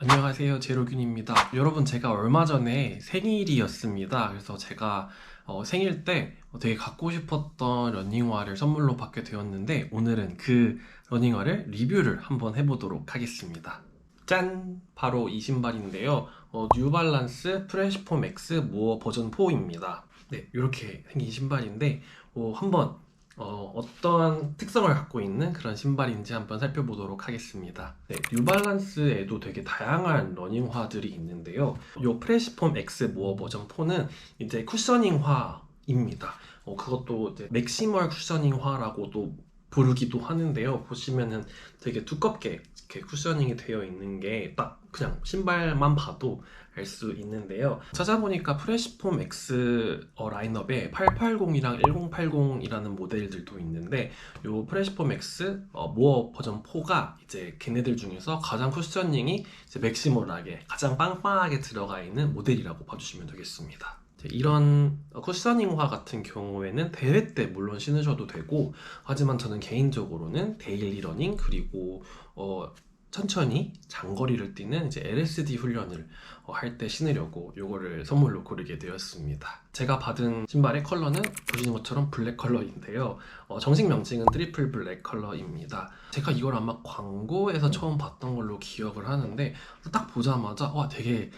안녕하세요, 제로균입니다. 여러분, 제가 얼마 전에 생일이었습니다. 그래서 제가 생일 때 되게 갖고 싶었던 러닝화를 선물로 받게 되었는데, 오늘은 그 러닝화를 리뷰를 한번 해보도록 하겠습니다. 짠! 바로 이 신발인데요. 뉴발란스 프레시포 맥스 무어 버전 4입니다. 네, 이렇게 생긴 신발인데, 한번 어떤 특성을 갖고 있는 그런 신발인지 한번 살펴보도록 하겠습니다. 네, 뉴발란스에도 되게 다양한 러닝화들이 있는데요. 이 프레시폼 X 모어 버전 4는 이제 쿠셔닝화입니다. 그것도 이제 맥시멀 쿠셔닝화라고도 부르기도 하는데요. 보시면은 되게 두껍게 이렇게 쿠셔닝이 되어 있는 게 딱 그냥 신발만 봐도 알 수 있는데요. 찾아보니까 프레시폼 X 라인업에 880이랑 1080이라는 모델들도 있는데, 요 프레시폼 X 모어 버전 4가 이제 걔네들 중에서 가장 쿠셔닝이 이제 맥시멀하게 가장 빵빵하게 들어가 있는 모델이라고 봐주시면 되겠습니다. 이런 쿠셔닝화 같은 경우에는 대회 때 물론 신으셔도 되고, 하지만 저는 개인적으로는 데일리 러닝 그리고 천천히 장거리를 뛰는 이제 LSD 훈련을 할 때 신으려고 요거를 선물로 고르게 되었습니다. 제가 받은 신발의 컬러는 보시는 것처럼 블랙 컬러인데요. 정식 명칭은 트리플 블랙 컬러입니다. 제가 이걸 아마 광고에서 처음 봤던 걸로 기억을 하는데, 딱 보자마자 와, 되게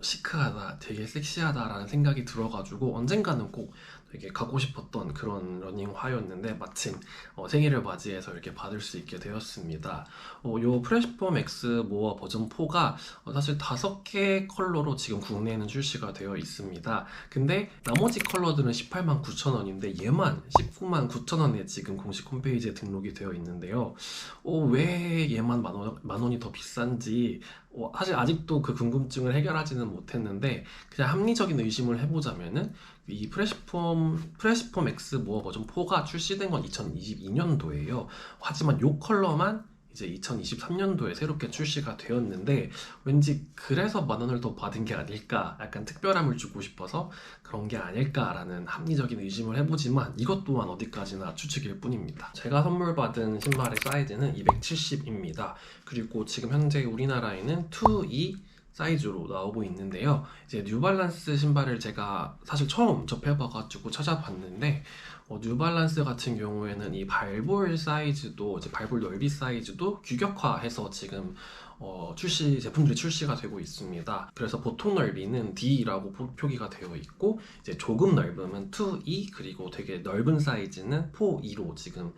시크하다, 되게 섹시하다라는 생각이 들어가지고 언젠가는 꼭 되게 갖고 싶었던 그런 러닝화였는데, 마침 생일을 맞이해서 이렇게 받을 수 있게 되었습니다. 요 프레시폼 X 모어 버전 4가 사실 5개 컬러로 지금 국내에는 출시가 되어 있습니다. 근데 나머지 컬러들은 18만 9천 원인데 얘만 19만 9천 원에 지금 공식 홈페이지에 등록이 되어 있는데요. 왜 얘만 만 원이 더 비싼지 사실 아직도 그 궁금증을 해결하지는 못했는데, 그냥 합리적인 의심을 해보자면은 이 프레시폼 X 모어 버전 4가 출시된 건 2022년도예요. 하지만 이 컬러만 이제 2023년도에 새롭게 출시가 되었는데, 왠지 그래서 만 원을 더 받은 게 아닐까, 약간 특별함을 주고 싶어서 그런 게 아닐까라는 합리적인 의심을 해보지만, 이것 또한 어디까지나 추측일 뿐입니다. 제가 선물 받은 신발의 사이즈는 270입니다. 그리고 지금 현재 우리나라에는 2E 사이즈로 나오고 있는데요. 이제 뉴발란스 신발을 제가 사실 처음 접해봐가지고 찾아봤는데, 뉴발란스 같은 경우에는 이 발볼 사이즈도, 이제 발볼 넓이 사이즈도 규격화해서 지금 제품들이 출시가 되고 있습니다. 그래서 보통 넓이는 D라고 표기가 되어 있고, 이제 조금 넓으면 2E, 그리고 되게 넓은 사이즈는 4E로 지금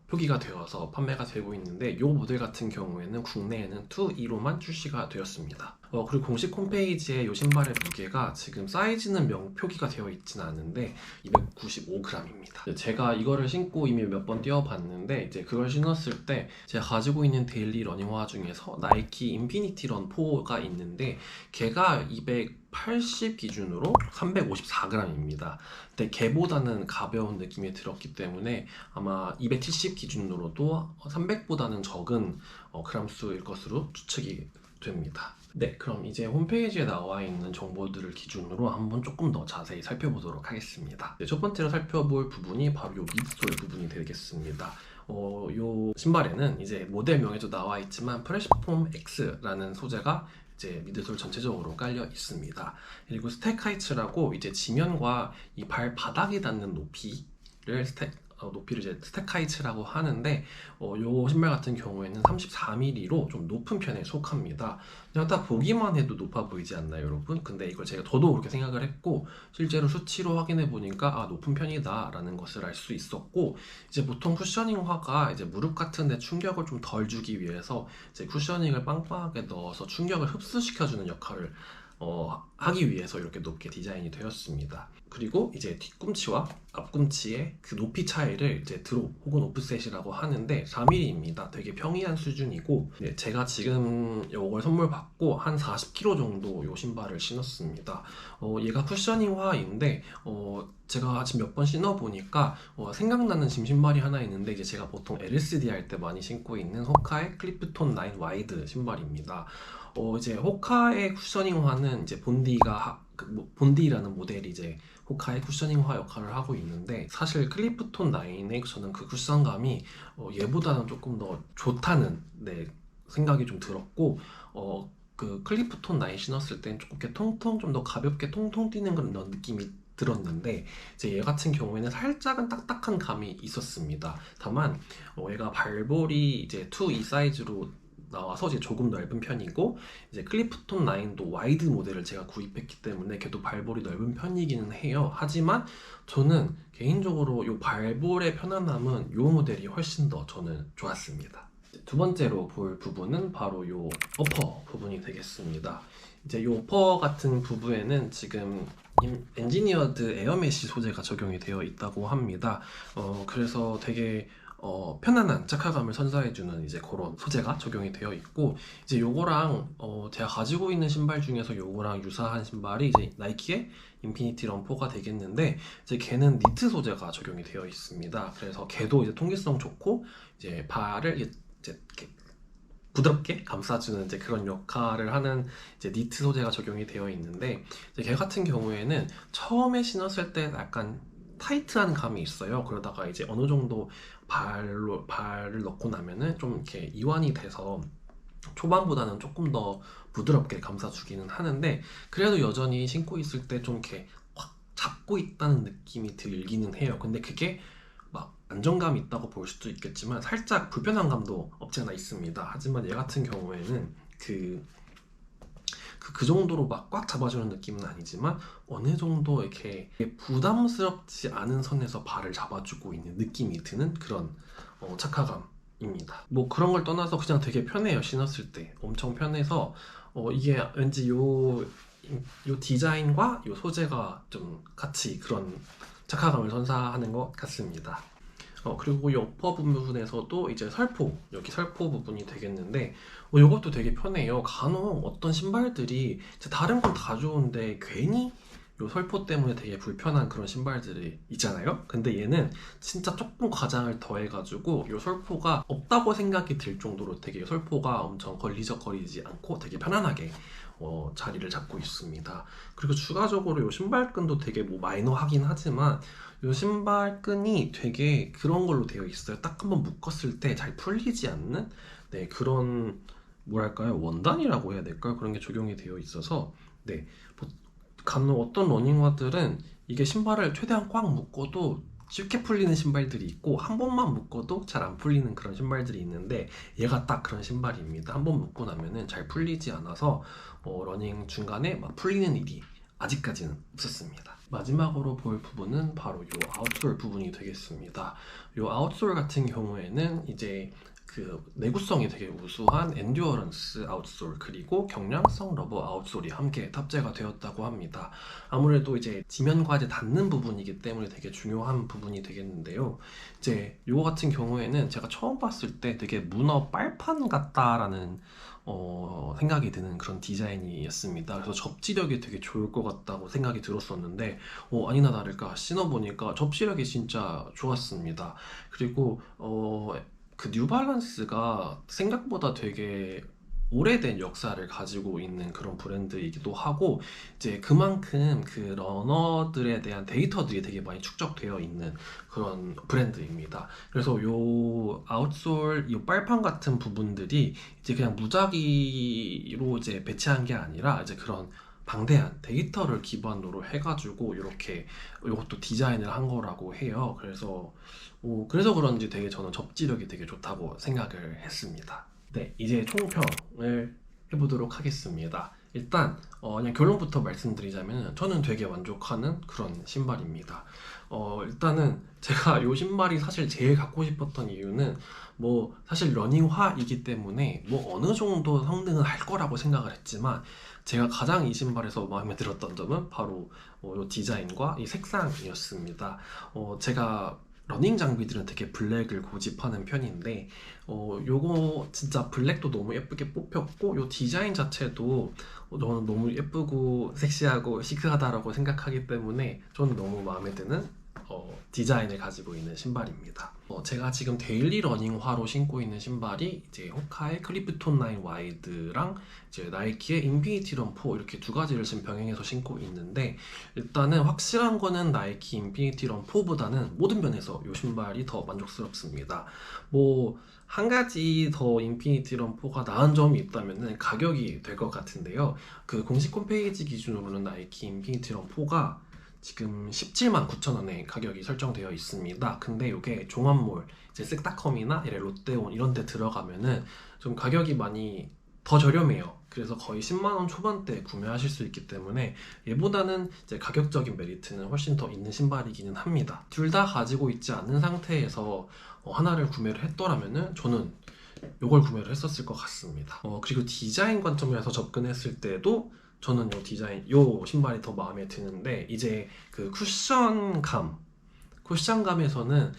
표기가 되어서 판매가 되고 있는데, 이 모델 같은 경우에는 국내에는 2E로만 출시가 되었습니다. 그리고 공식 홈페이지에 이 신발의 무게가 지금 사이즈는 표기가 되어 있지는 않은데 295g입니다. 제가 이거를 신고 이미 몇 번 뛰어봤는데, 이제 그걸 신었을 때 제가 가지고 있는 데일리 러닝화 중에서 나이키 인피니티 런 4가 있는데, 걔가 280 기준으로 354g입니다. 근데 걔보다는 가벼운 느낌이 들었기 때문에 아마 270 기준으로도 300보다는 적은 그람 수일 것으로 추측이 됩니다. 네, 그럼 이제 홈페이지에 나와 있는 정보들을 기준으로 한번 조금 더 자세히 살펴보도록 하겠습니다. 네, 첫 번째로 살펴볼 부분이 바로 이 미드솔 부분이 되겠습니다. 요 신발에는 이제 모델명에도 나와 있지만 프레시폼 X라는 소재가 이제 미드솔 전체적으로 깔려 있습니다. 그리고 스택 하이츠라고 이제 지면과 이 발바닥이 닿는 높이를 이제 스택 하이츠라고 하는데, 요 신발 같은 경우에는 34mm로 좀 높은 편에 속합니다. 그냥 딱 보기만 해도 높아 보이지 않나요, 여러분? 근데 이걸 저도 그렇게 생각을 했고, 실제로 수치로 확인해 보니까 높은 편이다 라는 것을 알 수 있었고, 이제 보통 쿠셔닝화가 이제 무릎 같은 데 충격을 좀 덜 주기 위해서 이제 쿠셔닝을 빵빵하게 넣어서 충격을 흡수시켜주는 역할을 하기 위해서 이렇게 높게 디자인이 되었습니다. 그리고 이제 뒤꿈치와 앞꿈치의 그 높이 차이를 이제 드롭 혹은 오프셋이라고 하는데 4mm입니다. 되게 평이한 수준이고, 네, 제가 지금 이걸 선물 받고 한 40kg 정도 이 신발을 신었습니다. 얘가 쿠셔닝화인데 제가 지금 몇 번 신어보니까 생각나는 짐 신발이 하나 있는데, 이제 제가 보통 LSD 할 때 많이 신고 있는 호카의 클리프톤 9 와이드 신발입니다. 이제 호카의 쿠셔닝화는 이제 본디라는 모델이 이제 호카의 쿠셔닝화 역할을 하고 있는데, 사실 클리프톤 9의 저는 그 쿠션감이 얘보다는 조금 더 좋다는 생각이 좀 들었고, 그 클리프톤 9 신었을 땐 조금 이렇게 통통 좀 더 가볍게 통통 뛰는 그런 느낌이 들었는데 이제 얘 같은 경우에는 살짝은 딱딱한 감이 있었습니다. 다만 얘가 발볼이 이제 2E 사이즈로 나와서 이제 조금 넓은 편이고 이제 클리프톤 9도 와이드 모델을 제가 구입했기 때문에 걔도 발볼이 넓은 편이기는 해요. 하지만 저는 개인적으로 이 발볼의 편안함은 이 모델이 훨씬 더 저는 좋았습니다. 두 번째로 볼 부분은 바로 이 어퍼 부분이 되겠습니다. 이제 이 어퍼 같은 부분에는 지금 엔지니어드 에어메쉬 소재가 적용이 되어 있다고 합니다. 그래서 되게 편안한 착화감을 선사해주는 이제 그런 소재가 적용이 되어 있고 이제 요거랑 제가 가지고 있는 신발 중에서 요거랑 유사한 신발이 이제 나이키의 인피니티 런4가 되겠는데 이제 걔는 니트 소재가 적용이 되어 있습니다. 그래서 걔도 이제 통기성 좋고 이제 발을 이제 이렇게 부드럽게 감싸주는 이제 그런 역할을 하는 이제 니트 소재가 적용이 되어 있는데 이제 걔 같은 경우에는 처음에 신었을 때 약간 타이트한 감이 있어요. 그러다가 이제 어느 정도 발을 넣고 나면은 좀 이렇게 이완이 돼서 초반보다는 조금 더 부드럽게 감싸주기는 하는데 그래도 여전히 신고 있을 때 좀 이렇게 확 잡고 있다는 느낌이 들기는 해요. 근데 그게 막 안정감이 있다고 볼 수도 있겠지만 살짝 불편한 감도 없지 않아 있습니다. 하지만 얘 같은 경우에는 그 정도로 막 꽉 잡아주는 느낌은 아니지만 어느 정도 이렇게 부담스럽지 않은 선에서 발을 잡아주고 있는 느낌이 드는 그런 착화감입니다. 뭐 그런 걸 떠나서 그냥 되게 편해요. 신었을 때 엄청 편해서 이게 왠지 요 디자인과 요 소재가 좀 같이 그런 착화감을 선사하는 것 같습니다. 그리고 이 어퍼 부분에서도 이제 여기 설포 부분이 되겠는데, 이것도 되게 편해요. 간혹 어떤 신발들이 다른 건 다 좋은데 괜히 요 설포 때문에 되게 불편한 그런 신발들이 있잖아요. 근데 얘는 진짜 조금 과장을 더해가지고 요 설포가 없다고 생각이 들 정도로 되게 설포가 엄청 걸리적거리지 않고 되게 편안하게 자리를 잡고 있습니다. 그리고 추가적으로 요 신발끈도 되게 뭐 마이너하긴 하지만 요 신발끈이 되게 그런 걸로 되어 있어요. 딱 한번 묶었을 때 잘 풀리지 않는 그런 뭐랄까요, 원단이라고 해야 될까요? 그런 게 적용이 되어 있어서 간혹 어떤 러닝화들은 이게 신발을 최대한 꽉 묶어도 쉽게 풀리는 신발들이 있고 한 번만 묶어도 잘 안 풀리는 그런 신발들이 있는데 얘가 딱 그런 신발입니다. 한 번 묶고 나면은 잘 풀리지 않아서 러닝 중간에 막 풀리는 일이 아직까지는 없었습니다. 마지막으로 볼 부분은 바로 이 아웃솔 부분이 되겠습니다. 이 아웃솔 같은 경우에는 이제 그 내구성이 되게 우수한 엔듀어런스 아웃솔 그리고 경량성 러버 아웃솔이 함께 탑재가 되었다고 합니다. 아무래도 이제 지면과 이제 닿는 부분이기 때문에 되게 중요한 부분이 되겠는데요. 이제 이거 같은 경우에는 제가 처음 봤을 때 되게 문어 빨판 같다라는 생각이 드는 그런 디자인이었습니다. 그래서 접지력이 되게 좋을 것 같다고 생각이 들었었는데 아니나 다를까 신어보니까 접지력이 진짜 좋았습니다. 그리고 그 뉴발란스가 생각보다 되게 오래된 역사를 가지고 있는 그런 브랜드이기도 하고 이제 그만큼 그 러너들에 대한 데이터들이 되게 많이 축적되어 있는 그런 브랜드입니다. 그래서 요 아웃솔, 요 빨판 같은 부분들이 이제 그냥 무작위로 이제 배치한 게 아니라 이제 그런 방대한 데이터를 기반으로 해가지고 이렇게 이것도 디자인을 한 거라고 해요. 그래서 그런지 되게 저는 접지력이 되게 좋다고 생각을 했습니다. 네, 이제 총평을 해보도록 하겠습니다. 일단 그냥 결론부터 말씀드리자면 저는 되게 만족하는 그런 신발입니다. 일단은 제가 이 신발이 사실 제일 갖고 싶었던 이유는 뭐 사실 러닝화이기 때문에 뭐 어느 정도 성능은 할 거라고 생각을 했지만 제가 가장 이 신발에서 마음에 들었던 점은 바로 이 디자인과 이 색상이었습니다. 제가 러닝 장비들은 되게 블랙을 고집하는 편인데 요거 진짜 블랙도 너무 예쁘게 뽑혔고 요 디자인 자체도 저는 너무 예쁘고 섹시하고 시크하다라고 생각하기 때문에 저는 너무 마음에 드는 디자인을 가지고 있는 신발입니다. 제가 지금 데일리 러닝화로 신고 있는 신발이 이제 호카의 클리프톤 9 와이드랑 이제 나이키의 인피니티 런 4 이렇게 두 가지를 지금 병행해서 신고 있는데, 일단은 확실한 거는 나이키 인피니티 런 4보다는 모든 면에서 이 신발이 더 만족스럽습니다. 뭐 한 가지 더 인피니티 런 4가 나은 점이 있다면 가격이 될 것 같은데요. 그 공식 홈페이지 기준으로는 나이키 인피니티 런 4가 지금 17만 9천 원에 가격이 설정되어 있습니다. 근데 이게 종합몰, 이제 쓱닷컴이나 롯데온 이런 데 들어가면은 좀 가격이 많이 더 저렴해요. 그래서 거의 10만 원 초반대 구매하실 수 있기 때문에 얘보다는 이제 가격적인 메리트는 훨씬 더 있는 신발이기는 합니다. 둘 다 가지고 있지 않은 상태에서 하나를 구매를 했더라면은 저는 이걸 구매를 했었을 것 같습니다. 그리고 디자인 관점에서 접근했을 때도 저는 요 신발이 더 마음에 드는데, 이제 그 쿠션감에서는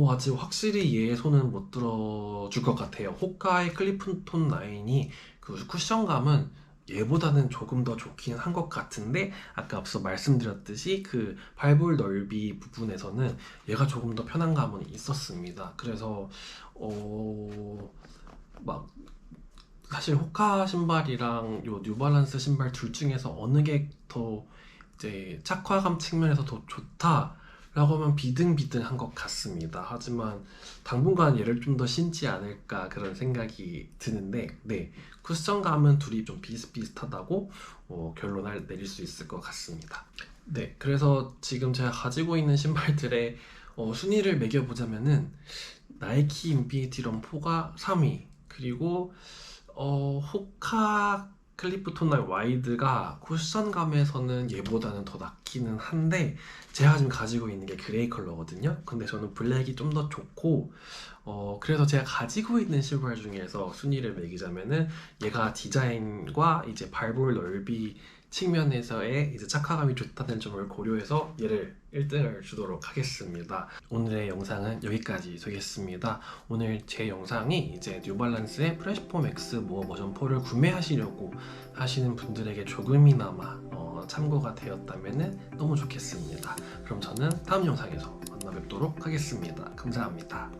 아직 확실히 얘의 손은 못 들어줄 것 같아요. 호카의 클리프톤 9이 그 쿠션감은 얘보다는 조금 더 좋긴 한 것 같은데, 아까 앞서 말씀드렸듯이 그 발볼 넓이 부분에서는 얘가 조금 더 편한 감은 있었습니다. 그래서 막 사실 호카 신발이랑 요 뉴발란스 신발 둘 중에서 어느 게 더 이제 착화감 측면에서 더 좋다라고 하면 비등비등한 것 같습니다. 하지만 당분간 얘를 좀 더 신지 않을까 그런 생각이 드는데, 네, 쿠션감은 둘이 좀 비슷비슷하다고 결론을 내릴 수 있을 것 같습니다. 네, 그래서 지금 제가 가지고 있는 신발들의 순위를 매겨보자면은 나이키 인피니티 런 4가 3위, 그리고 호카 클리프톤 9 와이드가 쿠션감에서는 얘보다는 더 낫기는 한데, 제가 지금 가지고 있는 게 그레이 컬러거든요. 근데 저는 블랙이 좀 더 좋고, 그래서 제가 가지고 있는 신발 중에서 순위를 매기자면은 얘가 디자인과 이제 발볼 넓이 측면에서의 이제 착화감이 좋다는 점을 고려해서 얘를 1등을 주도록 하겠습니다. 오늘의 영상은 여기까지 되겠습니다. 오늘 제 영상이 이제 뉴발란스의 프레시폼 X 모어 버전 4를 구매하시려고 하시는 분들에게 조금이나마 참고가 되었다면 너무 좋겠습니다. 그럼 저는 다음 영상에서 만나 뵙도록 하겠습니다. 감사합니다.